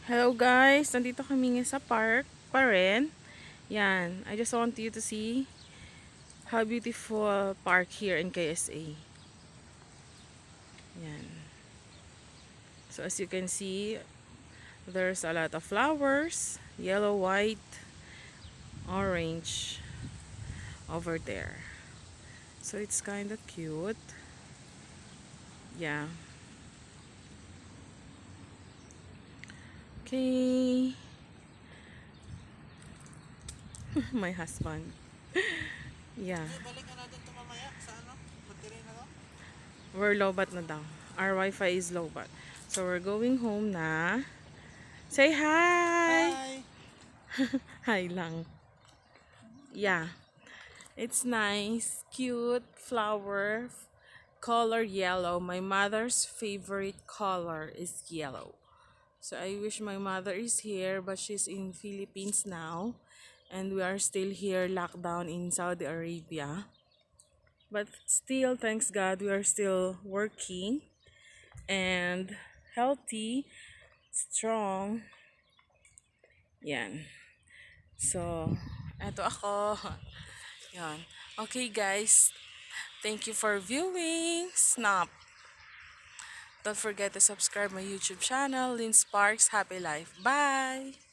Hello guys, nandito kami ngayon sa park pa rin. Yan, I just want you to see how beautiful park here in KSA. Yan. So as you can see, there's a lot of flowers, yellow, white, orange over there. So it's kind of cute. Yeah. Okay. My husband. Yeah. Balik na natin ito mamaya sa ano? Battery na to? We're lowbat na daw. Our Wi-Fi is lowbat. So we're going home na. Say hi! Hi! Hi lang. Yeah. It's nice, cute flower, color yellow. My mother's favorite color is yellow. So I wish my mother is here, but she's in Philippines now, and we are still here locked down in Saudi Arabia. But still, thanks God, we are still working and healthy, strong. Yan. So, eto ako. Yan. Okay guys, thank you for viewing. Snap. Don't forget to subscribe my YouTube channel, Lynn Sparks Happy Life. Bye!